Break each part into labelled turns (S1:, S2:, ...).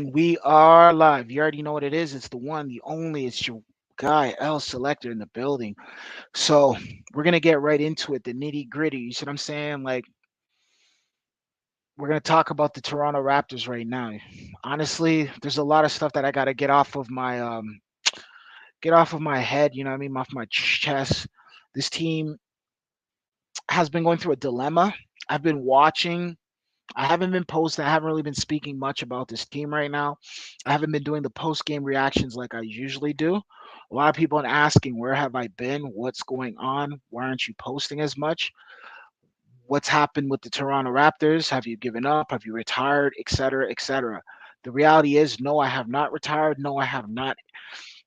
S1: And we are live. You already know what it is. It's the one, the only. It's your guy, L Selector in the building. So we're gonna get right into it, the nitty gritty. You see what I'm saying? Like we're gonna talk about the Toronto Raptors right now. Honestly, there's a lot of stuff that I gotta get off of my head. You know what I mean? Off my chest. This team has been going through a dilemma. I've been watching. I haven't been posting. I haven't really been speaking much about this team right now. I haven't been doing the post game reactions like I usually do. A lot of people are asking, where have I been? What's going on? Why aren't you posting as much? What's happened with the Toronto Raptors? Have you given up? Have you retired? Etc. Etc. The reality is, no, I have not retired. No, I have not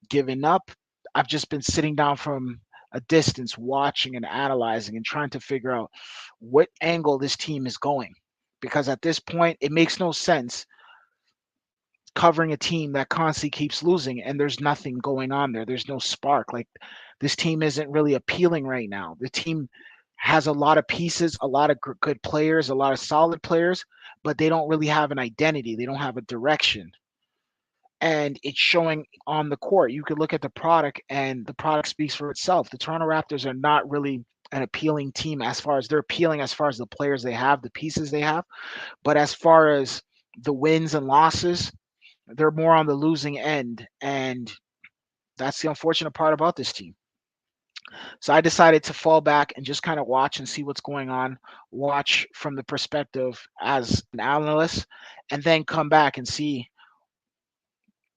S1: given up. I've just been sitting down from a distance, watching and analyzing and trying to figure out what angle this team is going. Because at this point, it makes no sense covering a team that constantly keeps losing and there's nothing going on there. There's no spark. Like this team isn't really appealing right now. The team has a lot of pieces, a lot of good players, a lot of solid players, but they don't really have an identity. They don't have a direction. And it's showing on the court. You could look at the product and the product speaks for itself. The Toronto Raptors are not really an appealing team as far as they're appealing as far as the players they have, the pieces they have, but as far as the wins and losses, they're more on the losing end. And that's the unfortunate part about this team. So I decided to fall back and just kind of watch and see what's going on, watch from the perspective as an analyst, and then come back and see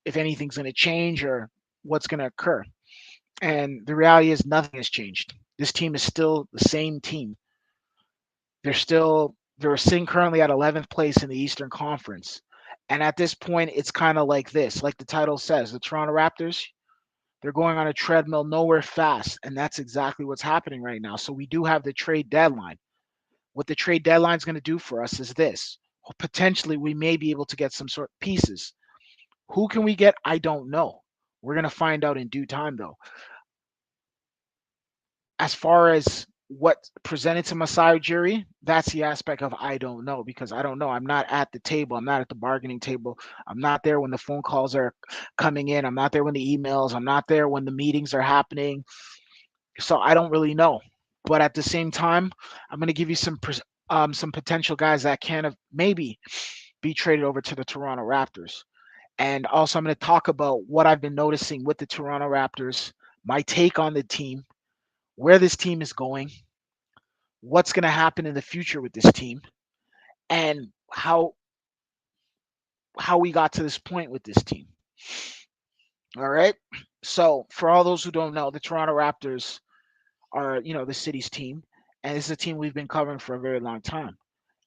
S1: if anything's going to change or what's going to occur. And the reality is nothing has changed. This team is still the same team. They're sitting currently at 11th place in the Eastern Conference. And at this point, it's kind of like this, like the title says, the Toronto Raptors, they're going on a treadmill nowhere fast. And that's exactly what's happening right now. So we do have the trade deadline. What the trade deadline is going to do for us is this. Potentially, we may be able to get some sort of pieces. Who can we get? I don't know. We're going to find out in due time, though. As far as what presented to Masai Ujiri, that's the aspect of I don't know because I don't know. I'm not at the table. I'm not at the bargaining table. I'm not there when the phone calls are coming in. I'm not there when the emails. I'm not there when the meetings are happening. So I don't really know. But at the same time, I'm going to give you some potential guys that can have maybe be traded over to the Toronto Raptors. And also, I'm going to talk about what I've been noticing with the Toronto Raptors, my take on the team, where this team is going, what's going to happen in the future with this team, and how we got to this point with this team. All right. So for all those who don't know, the Toronto Raptors are, the city's team, and it's a team we've been covering for a very long time.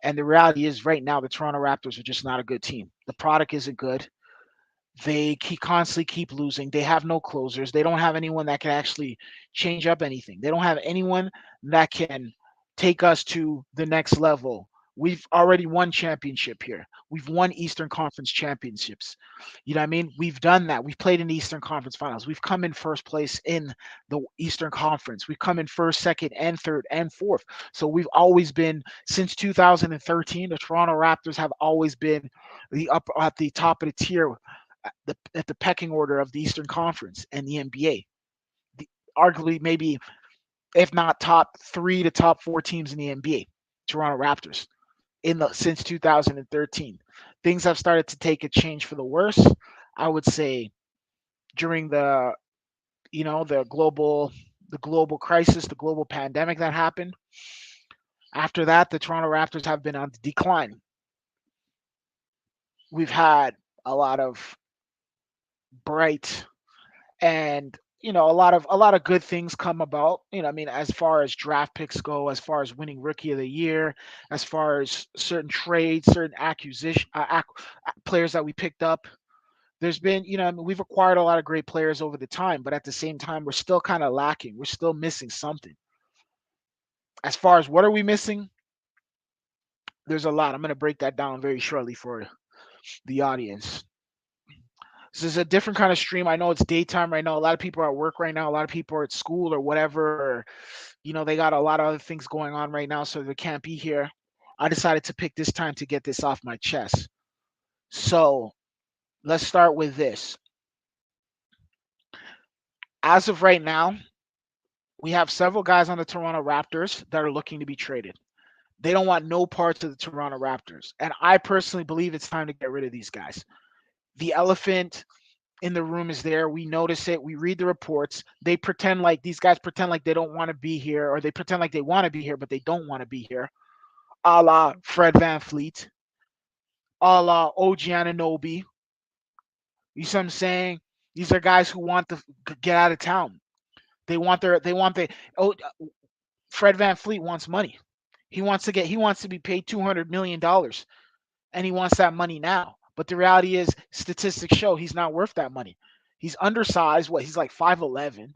S1: And the reality is, right now, the Toronto Raptors are just not a good team. The product isn't good. They constantly keep losing. They have no closers. They don't have anyone that can actually change up anything. They don't have anyone that can take us to the next level. We've already won championship here. We've won Eastern Conference championships. You know what I mean? We've done that. We've played in the Eastern Conference finals. We've come in first place in the Eastern Conference. We've come in first, second, and third, and fourth. So we've always been, since 2013, the Toronto Raptors have always been at the top of the tier at the pecking order of the Eastern Conference and the NBA. Arguably, maybe if not top 3 to top 4 teams in the NBA, Toronto Raptors since 2013. Things have started to take a change for the worse. I would say during the global crisis, the global pandemic that happened. After that, the Toronto Raptors have been on the decline. We've had a lot of bright and a lot of good things come about. I mean, as far as draft picks go, as far as winning rookie of the year, as far as certain trades, certain acquisition players that we picked up. There's been, I mean, we've acquired a lot of great players over the time, but at the same time, we're still kind of lacking. We're still missing something. As far as what are we missing, there's a lot. I'm going to break that down very shortly for the audience. This is a different kind of stream. I know it's daytime right now. A lot of people are at work right now. A lot of people are at school or whatever. Or, they got a lot of other things going on right now, so they can't be here. I decided to pick this time to get this off my chest. So Let's start with this. As of right now, we have several guys on the Toronto Raptors that are looking to be traded. They don't want no parts of the Toronto Raptors. And I personally believe it's time to get rid of these guys. The elephant in the room is there. We notice it. We read the reports. They pretend like these guys pretend like they don't want to be here, or they pretend like they want to be here, but they don't want to be here. A la Fred Van Fleet, a la OG Anunoby. You see what I'm saying? These are guys who want to get out of town. They want the oh, Fred Van Fleet wants money. He wants to be paid $200 million, and he wants that money now. But the reality is, statistics show he's not worth that money. He's undersized. What, he's like 5'11",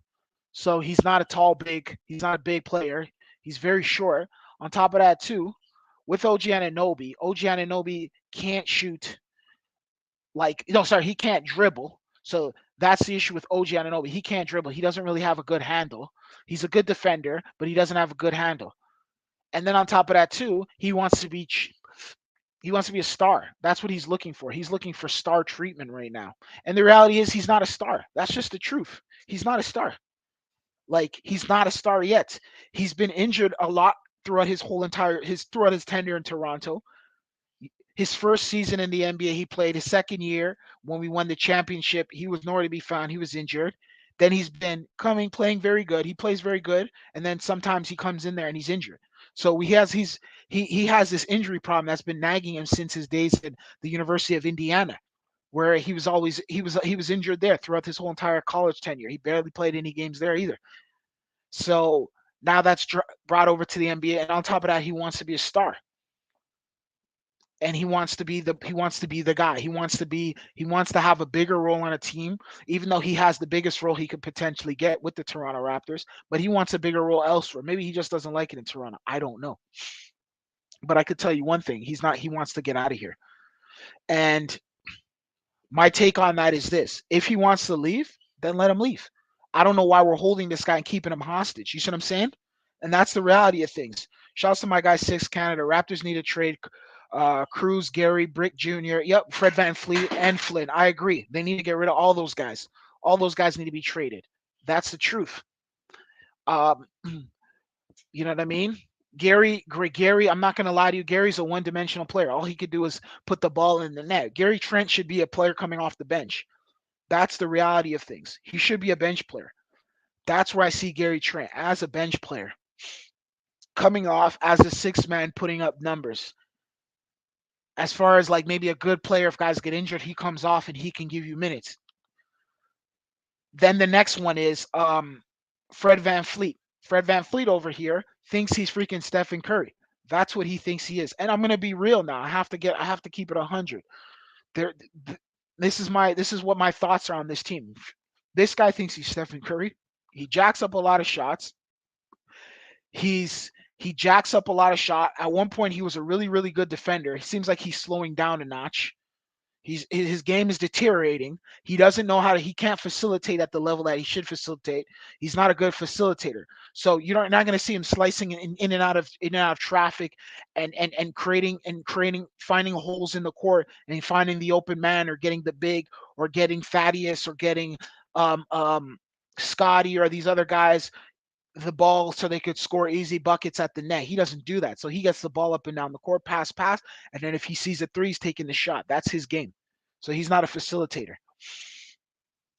S1: so he's not a tall big. He's not a big player. He's very short. On top of that, too, with OG Anunoby can't shoot. Like, no, sorry, he can't dribble. So that's the issue with OG Anunoby. He can't dribble. He doesn't really have a good handle. He's a good defender, but he doesn't have a good handle. And then on top of that, too, he wants to be a star. That's what he's looking for. He's looking for star treatment right now. And the reality is he's not a star. That's just the truth. He's not a star. Like, he's not a star yet. He's been injured a lot throughout his tenure in Toronto. His first season in the NBA, he played. His second year, when we won the championship, he was nowhere to be found. He was injured. Then he's been playing very good. He plays very good, and then sometimes he comes in there and he's injured. So he has this injury problem that's been nagging him since his days at the University of Indiana, where he was injured there throughout his whole entire college tenure. He barely played any games there either. So now that's brought over to the NBA, and on top of that, he wants to be a star, and he wants to be the guy. He wants to have a bigger role on a team, even though he has the biggest role he could potentially get with the Toronto Raptors. But he wants a bigger role elsewhere. Maybe he just doesn't like it in Toronto. I don't know. But I could tell you one thing: he wants to get out of here. And my take on that is this: if he wants to leave, then let him leave. I don't know why we're holding this guy and keeping him hostage. You see what I'm saying? And that's the reality of things. Shouts to my guy Six Canada. Raptors need to trade Cruz, Gary, Brick Jr. Yep, Fred Van Fleet and Flynn. I agree. They need to get rid of all those guys. All those guys need to be traded. That's the truth. Um, you know what I mean? Gary, I'm not going to lie to you. Gary's a one-dimensional player. All he could do is put the ball in the net. Gary Trent should be a player coming off the bench. That's the reality of things. He should be a bench player. That's where I see Gary Trent, as a bench player, coming off as a sixth man, putting up numbers. As far as like maybe a good player, if guys get injured, he comes off and he can give you minutes. Then the next one is Fred Van Fleet. Fred Van Fleet over here thinks he's freaking Stephen Curry. That's what he thinks he is. And I'm gonna be real now. I have to keep it 100. There, this is what my thoughts are on this team. This guy thinks he's Stephen Curry. He jacks up a lot of shots. He jacks up a lot of shot. At one point, he was a really, really good defender. He seems like he's slowing down a notch. His game is deteriorating. He doesn't know he can't facilitate at the level that he should facilitate. He's not a good facilitator. So you're not going to see him slicing in and out of traffic, and creating finding holes in the court and finding the open man, or getting the big, or getting Thaddeus, or getting Scotty, or these other guys the ball so they could score easy buckets at the net. He doesn't do that. So he gets the ball up and down the court, pass, and then if he sees a three, he's taking the shot. That's his game. So he's not a facilitator.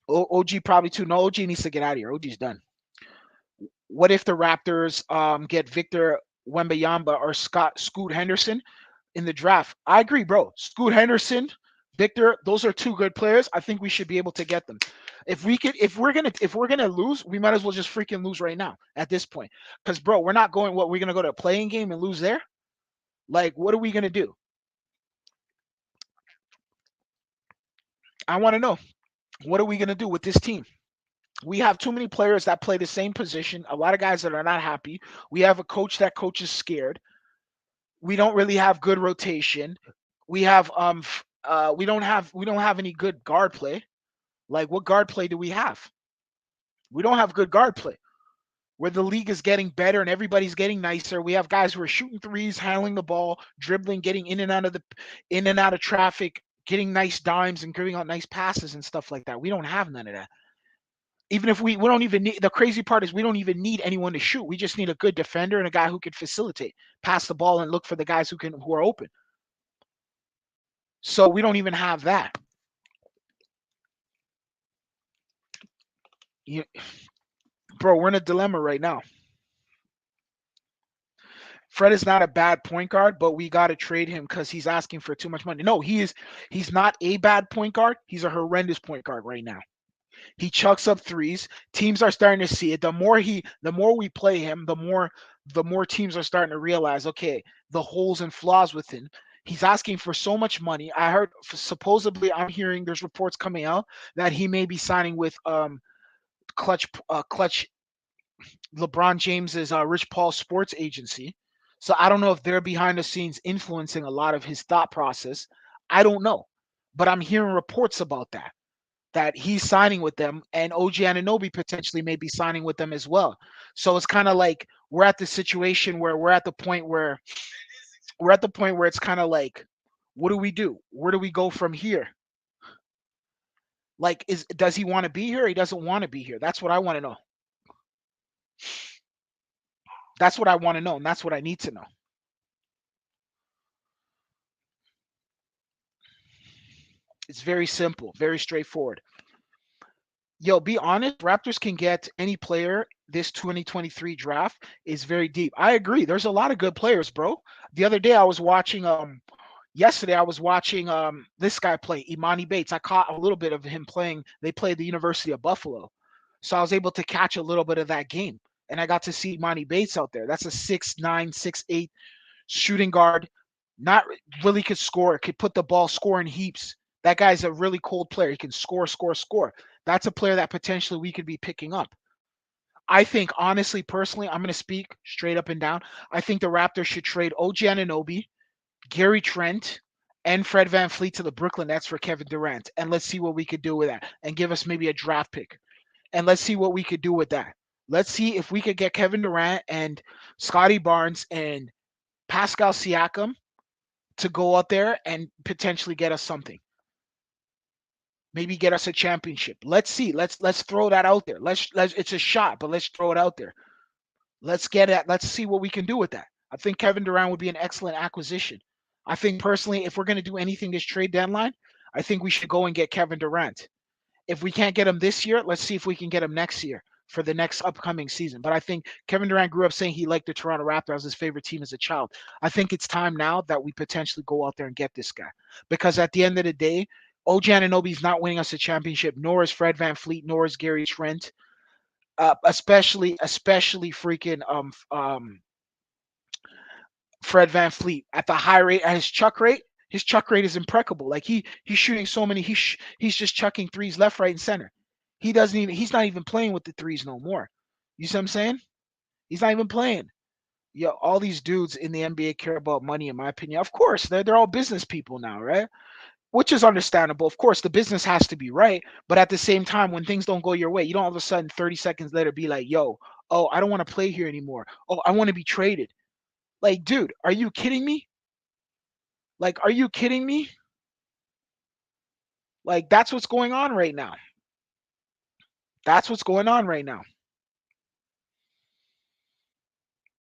S1: OG probably too. No, OG needs to get out of here. OG's done. What if the Raptors get Victor Wembanyama or Scoot Henderson in the draft? I agree, bro. Scoot Henderson, Victor, those are two good players. I think we should be able to get them. If we're gonna lose, we might as well just freaking lose right now at this point. Because, bro, we're not going. We're gonna go to a playing game and lose there? Like, what are we gonna do? I want to know. What are we gonna do with this team? We have too many players that play the same position. A lot of guys that are not happy. We have a coach that coaches scared. We don't really have good rotation. We have we don't have any good guard play. Like, what guard play do we have? We don't have good guard play. Where the league is getting better and everybody's getting nicer. We have guys who are shooting threes, handling the ball, dribbling, getting in and out of traffic, getting nice dimes and giving out nice passes and stuff like that. We don't have none of that. Even if we don't even need, the crazy part is we don't even need anyone to shoot. We just need a good defender and a guy who can facilitate, pass the ball and look for the guys who are open. So we don't even have that. You, bro, we're in a dilemma right now. Fred is not a bad point guard, but we got to trade him because he's asking for too much money. No, he's not a bad point guard. He's a horrendous point guard right now. He chucks up threes. Teams are starting to see it. The more we play him, the more teams are starting to realize, okay, the holes and flaws within. He's asking for so much money. I heard supposedly I'm hearing there's reports coming out that he may be signing with Clutch LeBron James's Rich Paul Sports Agency. So I don't know if they're behind the scenes influencing a lot of his thought process. I don't know, but I'm hearing reports about that he's signing with them, and OG Anunoby potentially may be signing with them as well. So it's kind of like we're at the situation where we're at the point where it's kind of like, what do we do? Where do we go from here? Like, does he want to be here? Or he doesn't want to be here. That's what I want to know. That's what I want to know, and that's what I need to know. It's very simple, very straightforward. Yo, be honest, Raptors can get any player. This 2023 draft is very deep. I agree. There's a lot of good players, bro. The other day I was watching yesterday I was watching this guy play, Imani Bates. I caught a little bit of him playing. They played the University of Buffalo. So I was able to catch a little bit of that game. And I got to see Imani Bates out there. That's a 6'9", 6'8" shooting guard. Not really could score, could put the ball, score in heaps. That guy's a really cold player. He can score, score, score. That's a player that potentially we could be picking up. I think, honestly, personally, I'm going to speak straight up and down. I think the Raptors should trade OG Anunoby, Gary Trent, and Fred VanVleet to the Brooklyn Nets for Kevin Durant. And let's see what we could do with that. And give us maybe a draft pick. And let's see what we could do with that. Let's see if we could get Kevin Durant and Scotty Barnes and Pascal Siakam to go out there and potentially get us something. Maybe get us a championship. Let's see. Let's throw that out there. Let's it's a shot, but let's throw it out there. Let's get it. Let's see what we can do with that. I think Kevin Durant would be an excellent acquisition. I think personally, if we're going to do anything this trade deadline, I think we should go and get Kevin Durant. If we can't get him this year, let's see if we can get him next year for the next upcoming season. But I think Kevin Durant grew up saying he liked the Toronto Raptors as his favorite team as a child. I think it's time now that we potentially go out there and get this guy. Because at the end of the day, OG Anunoby's not winning us a championship, nor is Fred VanVleet, nor is Gary Trent. Especially freaking Fred VanVleet at the high rate, at his chuck rate. His chuck rate is impeccable. Like he's shooting so many. He's just chucking threes left, right, and center. He's not even playing with the threes no more. You see what I'm saying? He's not even playing. Yo, all these dudes in the NBA care about money, in my opinion. Of course, they're all business people now, right? Which is understandable. Of course, the business has to be right, but at the same time, when things don't go your way, you don't all of a sudden 30 seconds later be like, "Yo, oh, I don't want to play here anymore. Oh, I want to be traded." Like, dude, are you kidding me? Like, are you kidding me? Like, that's what's going on right now. That's what's going on right now.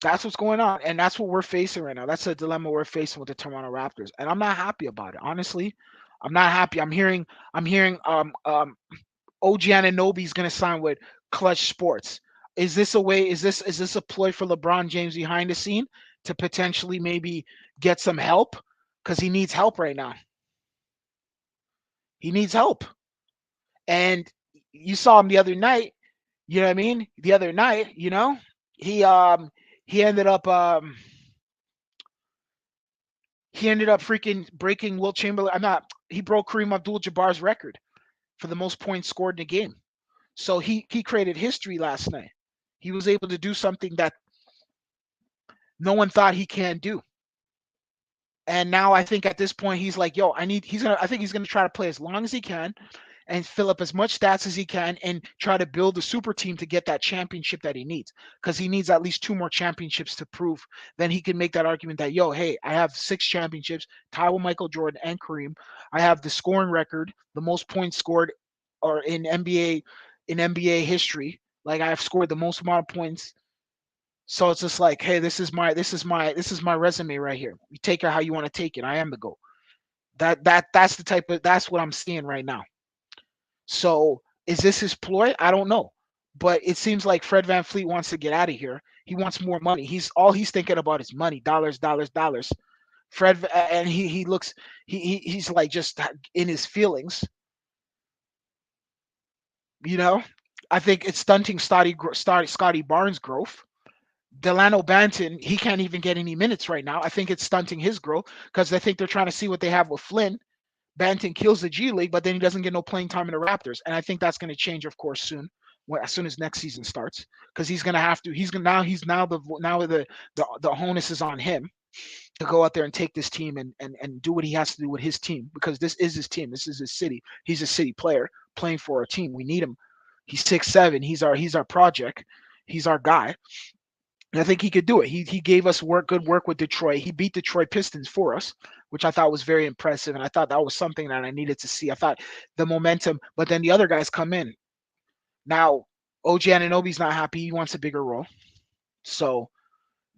S1: That's what's going on, and that's what we're facing right now. That's a dilemma we're facing with the Toronto Raptors, and I'm not happy about it. Honestly, I'm not happy. I'm hearing OG Anunoby's going to sign with Clutch Sports. Is this a way? Is this a ploy for LeBron James behind the scene to potentially maybe get some help? Because he needs help right now. He needs help, and you saw him the other night. You know what I mean? The other night, he he ended up freaking breaking Wilt Chamberlain. He broke Kareem Abdul-Jabbar's record for the most points scored in a game. So he created history last night. He was able to do something that no one thought he can do. And now I think at this point he's like, yo, I think he's gonna try to play as long as he can. and fill up as much stats as he can and try to build a super team to get that championship that he needs. Because he needs at least 2 more championships to prove. Then he can make that argument that, yo, hey, I have 6 championships, tied with Michael Jordan and Kareem. I have the scoring record, the most points scored or in NBA history. Like I have scored the most amount of points. So it's just like, hey, this is my resume right here. You take it how you want to take it. I am the GOAT. That's what I'm seeing right now. So is this his ploy? I don't know. But it seems like Fred VanVleet wants to get out of here. He wants more money. He's thinking about is money, dollars, dollars, dollars. And he looks he's like just in his feelings, you know. I think it's stunting Scotty Barnes' growth. Delano Banton, he can't even get any minutes right now. I think it's stunting his growth because I think they're trying to see what they have with Flynn. Banton kills the G League, but then he doesn't get no playing time in the Raptors, and I think that's going to change, of course, soon. As soon as next season starts, because he's going to have to. He's now the onus is on him to go out there and take this team and do what he has to do with his team, because this is his team. This is his city. He's a city player playing for our team. We need him. He's 6'7". He's our project. He's our guy. And I think he could do it. He gave us good work with Detroit. He beat Detroit Pistons for us, which I thought was very impressive. And I thought that was something that I needed to see. I thought the momentum, but then the other guys come in. Now, OG Anunoby's not happy. He wants a bigger role. So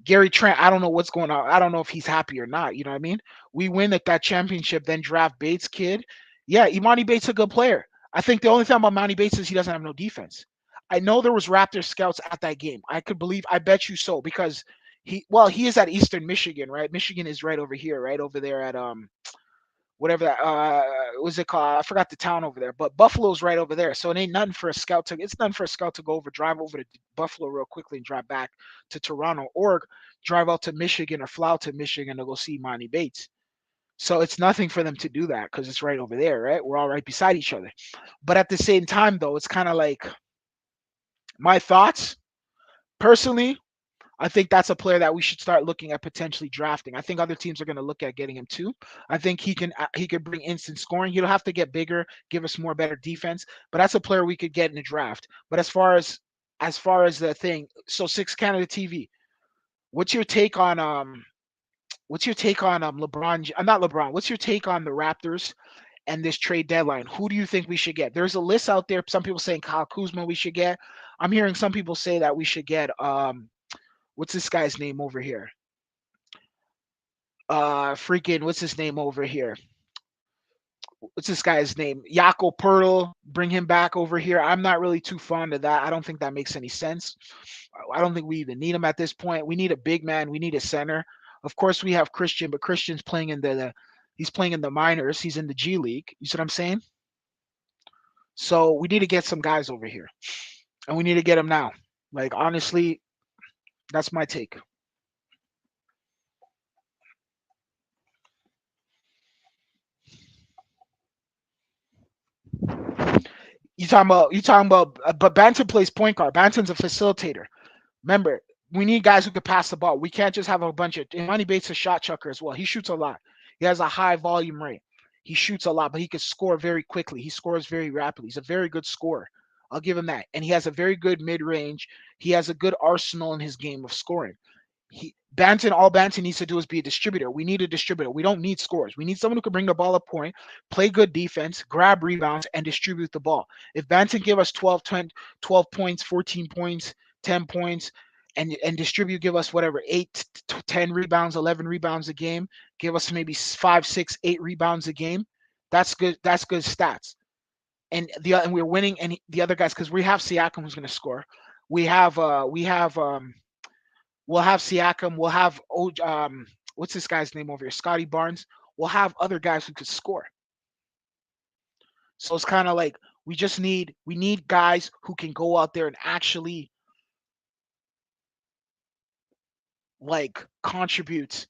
S1: Gary Trent, I don't know what's going on. I don't know if he's happy or not. You know what I mean? We win at that championship, then draft Bates kid. Yeah, Imani Bates a good player. I think the only thing about Imani Bates is he doesn't have no defense. I know there was Raptors scouts at that game. I bet you so, because he is at Eastern Michigan, right? Michigan is right over here, right over there at whatever that was it called? I forgot the town over there, but Buffalo's right over there. So it ain't nothing for a scout to. It's nothing for a scout to drive over to Buffalo real quickly and drive back to Toronto, or drive out to Michigan or fly out to Michigan to go see Monty Bates. So it's nothing for them to do that because it's right over there, right? We're all right beside each other. But at the same time, though, it's kind of like my thoughts personally. I think that's a player that we should start looking at potentially drafting. I think other teams are going to look at getting him too. I think he could bring instant scoring. He'll have to get bigger, give us more better defense, but that's a player we could get in the draft. But as far as the thing, so Six Canada TV, what's your take on LeBron? Not LeBron. What's your take on the Raptors and this trade deadline? Who do you think we should get? There's a list out there. Some people saying Kyle Kuzma we should get. I'm hearing some people say that we should get what's this guy's name over here? What's his name over here? What's this guy's name? Jakob Pertl, bring him back over here. I'm not really too fond of that. I don't think that makes any sense. I don't think we even need him at this point. We need a big man. We need a center. Of course, we have Christian, but Christian's playing in he's playing in the minors. He's in the G League. You see what I'm saying? So we need to get some guys over here, and we need to get them now. Like honestly, that's my take. But Banton plays point guard. Banton's a facilitator. Remember, we need guys who can pass the ball. We can't just have a bunch of. Imani Bates a shot chucker as well. He shoots a lot. He has a high volume rate. He shoots a lot, but he can score very quickly. He scores very rapidly. He's a very good scorer. I'll give him that. And he has a very good mid range. He has a good arsenal in his game of scoring. All Banton needs to do is be a distributor. We need a distributor. We don't need scores. We need someone who can bring the ball up point, play good defense, grab rebounds, and distribute the ball. If Banton give us 12 points, 14 points, 10 points, and distribute, give us whatever, 8 to 10 rebounds, 11 rebounds a game, give us maybe 5, 6, 8 rebounds a game. That's good. That's good stats. And we're winning. And the other guys, because we have Siakam who's going to score. We'll have Siakam. We'll have what's this guy's name over here? Scotty Barnes. We'll have other guys who could score. So it's kind of like we need guys who can go out there and actually like contribute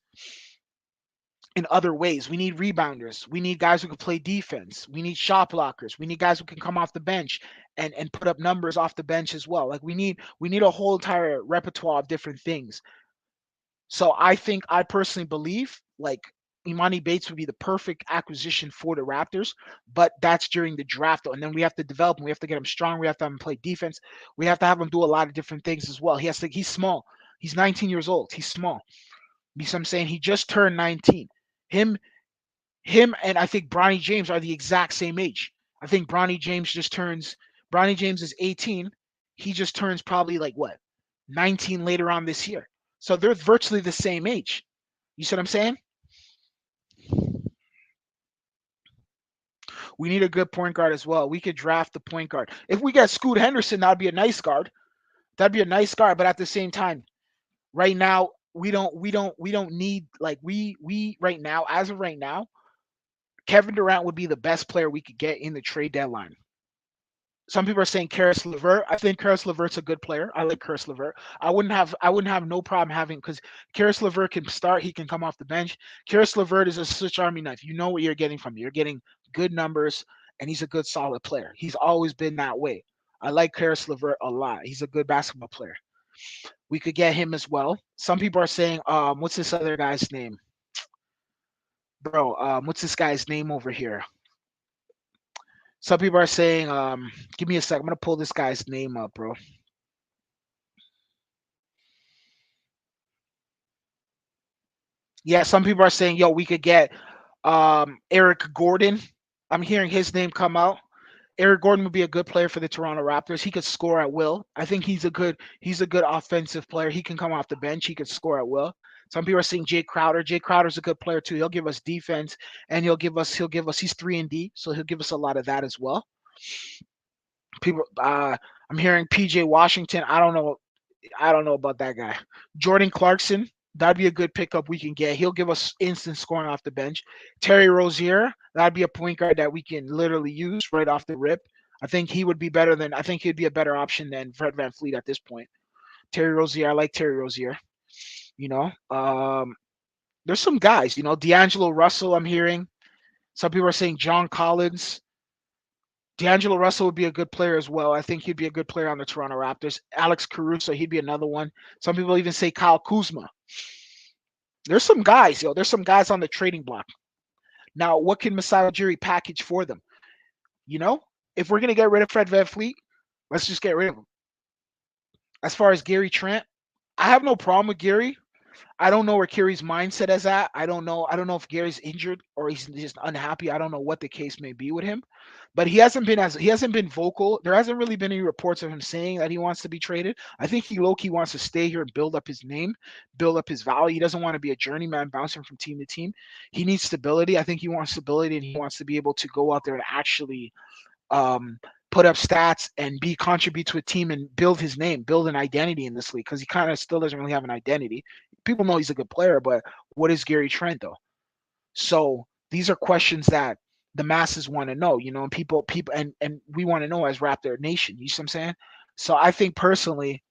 S1: in other ways. We need rebounders. We need guys who can play defense. We need shot blockers. We need guys who can come off the bench and put up numbers off the bench as well. Like we need a whole entire repertoire of different things. So I personally believe like Imani Bates would be the perfect acquisition for the Raptors, but that's during the draft. And then we have to develop him. We have to get him strong. We have to have him play defense. We have to have him do a lot of different things as well. He's small. He's 19 years old. He's small. You see what I'm saying? He just turned 19. Him, him, and I think Bronny James are the exact same age. I think Bronny James is 18. He just turns probably like what, 19 later on this year. So they're virtually the same age. You see what I'm saying? We need a good point guard as well. We could draft the point guard. If we get Scoot Henderson, that'd be a nice guard. That'd be a nice guard. But at the same time, right now, we don't need like we right now, as of right now, Kevin Durant would be the best player we could get in the trade deadline. Some people are saying Karis LeVert. I think Karis LeVert's a good player. I like Karis LeVert. I wouldn't have no problem having because Karis LeVert can start. He can come off the bench. Karis LeVert is a switch army knife. You know what you're getting from him. You're getting good numbers, and he's a good solid player. He's always been that way. I like Karis LeVert a lot. He's a good basketball player. We could get him as well. Some people are saying, what's this other guy's name, bro? What's this guy's name over here? Some people are saying, give me a sec. I'm gonna pull this guy's name up, bro. Yeah, some people are saying, yo, we could get Eric Gordon. I'm hearing his name come out. Eric Gordon would be a good player for the Toronto Raptors. He could score at will. I think he's a good offensive player. He can come off the bench. He could score at will. Some people are saying Jay Crowder. Jay Crowder's a good player too. He'll give us defense and he'll give us he's 3-and-D, so he'll give us a lot of that as well. People I'm hearing PJ Washington. I don't know about that guy. Jordan Clarkson, that'd be a good pickup we can get. He'll give us instant scoring off the bench. Terry Rozier, that'd be a point guard that we can literally use right off the rip. I think he'd be a better option than Fred VanVleet at this point. Terry Rozier, I like Terry Rozier. You know, there's some guys, D'Angelo Russell, I'm hearing. Some people are saying John Collins. D'Angelo Russell would be a good player as well. I think he'd be a good player on the Toronto Raptors. Alex Caruso, he'd be another one. Some people even say Kyle Kuzma. There's some guys, There's some guys on the trading block. Now, what can Masai Ujiri package for them? You know, if we're gonna get rid of Fred VanVleet, let's just get rid of him. As far as Gary Trent, I have no problem with Gary. I don't know where Gary's mindset is at. I don't know. I don't know if Gary's injured or he's just unhappy. I don't know what the case may be with him, but he hasn't been vocal. There hasn't really been any reports of him saying that he wants to be traded. I think he low key wants to stay here and build up his name, build up his value. He doesn't want to be a journeyman bouncing from team to team. He needs stability. I think he wants stability and he wants to be able to go out there and actually um, put up stats and contribute to a team and build his name, build an identity in this league because he kind of still doesn't really have an identity. People know he's a good player, but what is Gary Trent though? So these are questions that the masses want to know, and people, and we want to know as Raptor Nation. You see what I'm saying? So I think personally,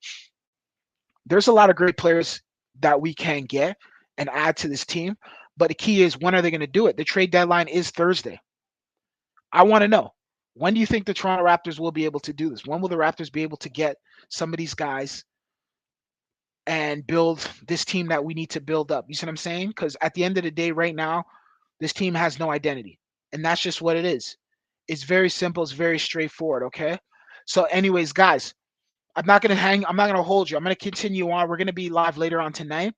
S1: there's a lot of great players that we can get and add to this team. But the key is when are they going to do it? The trade deadline is Thursday. I want to know, when do you think the Toronto Raptors will be able to do this? When will the Raptors be able to get some of these guys and build this team that we need to build up? You see what I'm saying? Because at the end of the day, right now, this team has no identity. And that's just what it is. It's very simple. It's very straightforward. Okay. So, anyways, guys, I'm not gonna hold you. I'm gonna continue on. We're gonna be live later on tonight.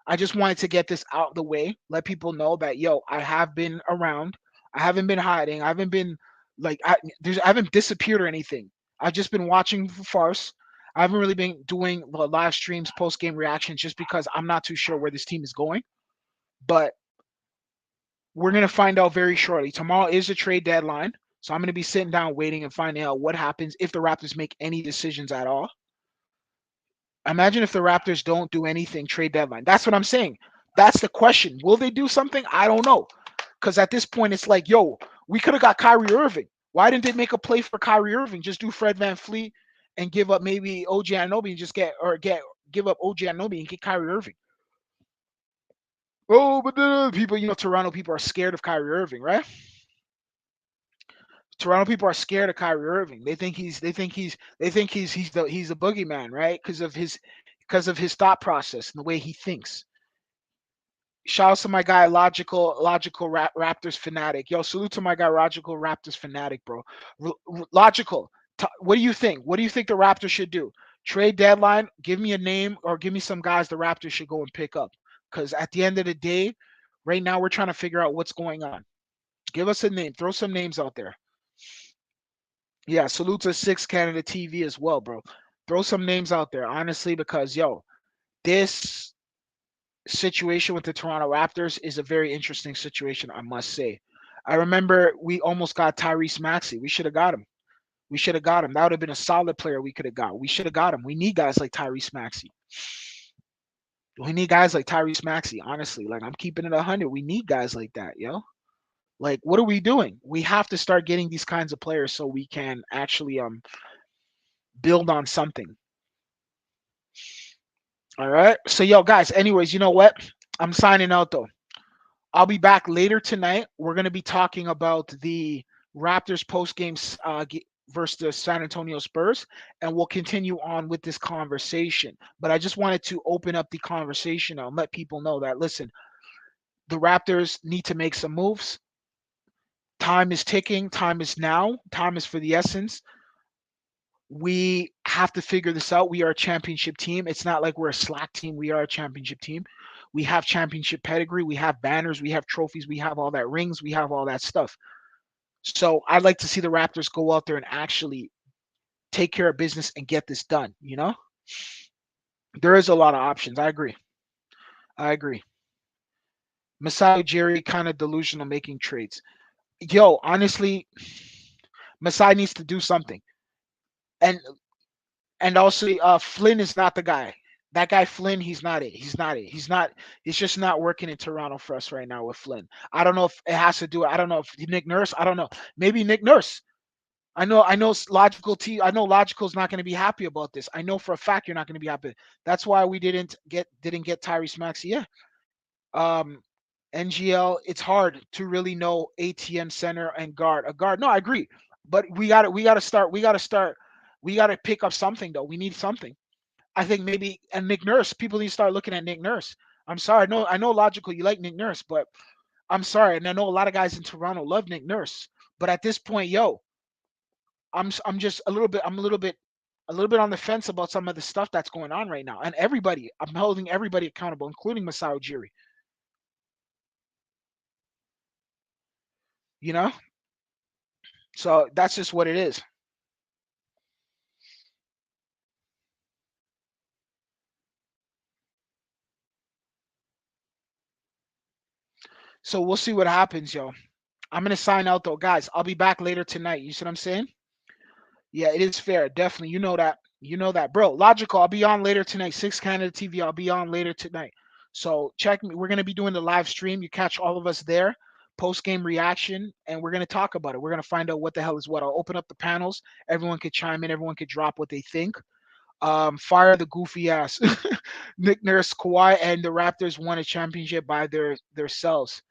S1: I just wanted to get this out of the way, let people know that I have been around. I haven't been hiding. I haven't been like I haven't disappeared or anything. I've just been watching for farce. I haven't really been doing the live streams, post game reactions, just because I'm not too sure where this team is going. But we're gonna find out very shortly. Tomorrow is the trade deadline, so I'm gonna be sitting down waiting and finding out what happens if the Raptors make any decisions at all. Imagine if the Raptors don't do anything trade deadline. That's what I'm saying. That's the question. Will they do something? I don't know. Because at this point, it's like, we could have got Kyrie Irving. Why didn't they make a play for Kyrie Irving? Just do Fred VanVleet and give up maybe OG Anunoby and give up OG Anunoby and get Kyrie Irving. Oh, but the people, Toronto people are scared of Kyrie Irving, right? Toronto people are scared of Kyrie Irving. He's a boogeyman, right? Because of his thought process and the way he thinks. They think he's a boogeyman, right? Because of his thought process and the way he thinks. They think he's a boogeyman, right? Because of his thought process and the way he thinks. Because of his thought process and the way he thinks. Because of his thought process and the way he thinks. Because of his thought process and the way he thinks. Shout out to my guy, Logical Raptors fanatic. Yo, salute to my guy, Logical Raptors fanatic, bro. Logical. What do you think? What do you think the Raptors should do? Trade deadline. Give me a name or give me some guys the Raptors should go and pick up. Because at the end of the day, right now we're trying to figure out what's going on. Give us a name. Throw some names out there. Yeah, salute to Six Canada TV as well, bro. Throw some names out there, honestly, because yo, this situation with the Toronto Raptors is a very interesting situation, I must say. I remember we almost got Tyrese Maxey. We should have got him. We should have got him. That would have been a solid player we could have got. We should have got him. We need guys like Tyrese Maxey. We need guys like Tyrese Maxey, honestly. Like, I'm keeping it 100. We need guys like that, yo. Like, what are we doing? We have to start getting these kinds of players so we can actually build on something. All right. So, yo, guys, anyways, you know what? I'm signing out, though. I'll be back later tonight. We're going to be talking about the Raptors post games versus the San Antonio Spurs, and we'll continue on with this conversation. But I just wanted to open up the conversation and let people know that, listen, the Raptors need to make some moves. Time is ticking. Time is now. Time is for the essence. We have to figure this out. We are a championship team. It's not like we're a slack team. We are a championship team. We have championship pedigree. We have banners. We have trophies. We have all that rings. We have all that stuff. So I'd like to see the Raptors go out there and actually take care of business and get this done. You know, there is a lot of options. I agree. I agree. Masai Ujiri kind of delusional making trades. Yo, honestly, Masai needs to do something. And also, Flynn is not the guy. That guy Flynn, he's not it. He's not it. He's not. It's just not working in Toronto for us right now with Flynn. I don't know if it has to do. I don't know if Nick Nurse. I don't know. Maybe Nick Nurse. I know. I know. Logical T. I know Logical's not going to be happy about this. I know for a fact you're not going to be happy. That's why we didn't get Tyrese Maxey. Yeah. Um, NGL. It's hard to really know ATM center and guard. A guard. No, I agree. But we got to. We got to start. We got to start. We got to pick up something though. We need something. I think maybe and Nick Nurse. People need to start looking at Nick Nurse. I'm sorry. No, I know Logical. You like Nick Nurse, but I'm sorry, and I know a lot of guys in Toronto love Nick Nurse. But at this point, yo, I'm just a little bit. I'm a little bit on the fence about some of the stuff that's going on right now. And everybody, I'm holding everybody accountable, including Masai Ujiri. You know, so that's just what it is. So we'll see what happens, yo. I'm gonna sign out though, guys. I'll be back later tonight. You see what I'm saying? Yeah, it is fair. Definitely. You know that. You know that. Bro, Logical, I'll be on later tonight. Six Canada TV, I'll be on later tonight. So check me. We're going to be doing the live stream. You catch all of us there, post game reaction, and we're going to talk about it. We're going to find out what the hell is what. I'll open up the panels. Everyone could chime in. Everyone could drop what they think. Fire the goofy ass. Nick Nurse, Kawhi, and the Raptors won a championship by themselves.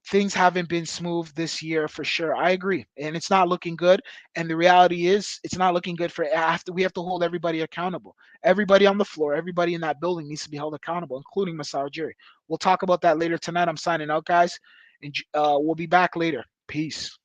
S1: Things haven't been smooth this year for sure. I agree, and it's not looking good. And the reality is, it's not looking good for after. We have to hold everybody accountable. Everybody on the floor, everybody in that building needs to be held accountable, including Masai Ujiri. We'll talk about that later tonight. I'm signing out, guys, and we'll be back later. Peace.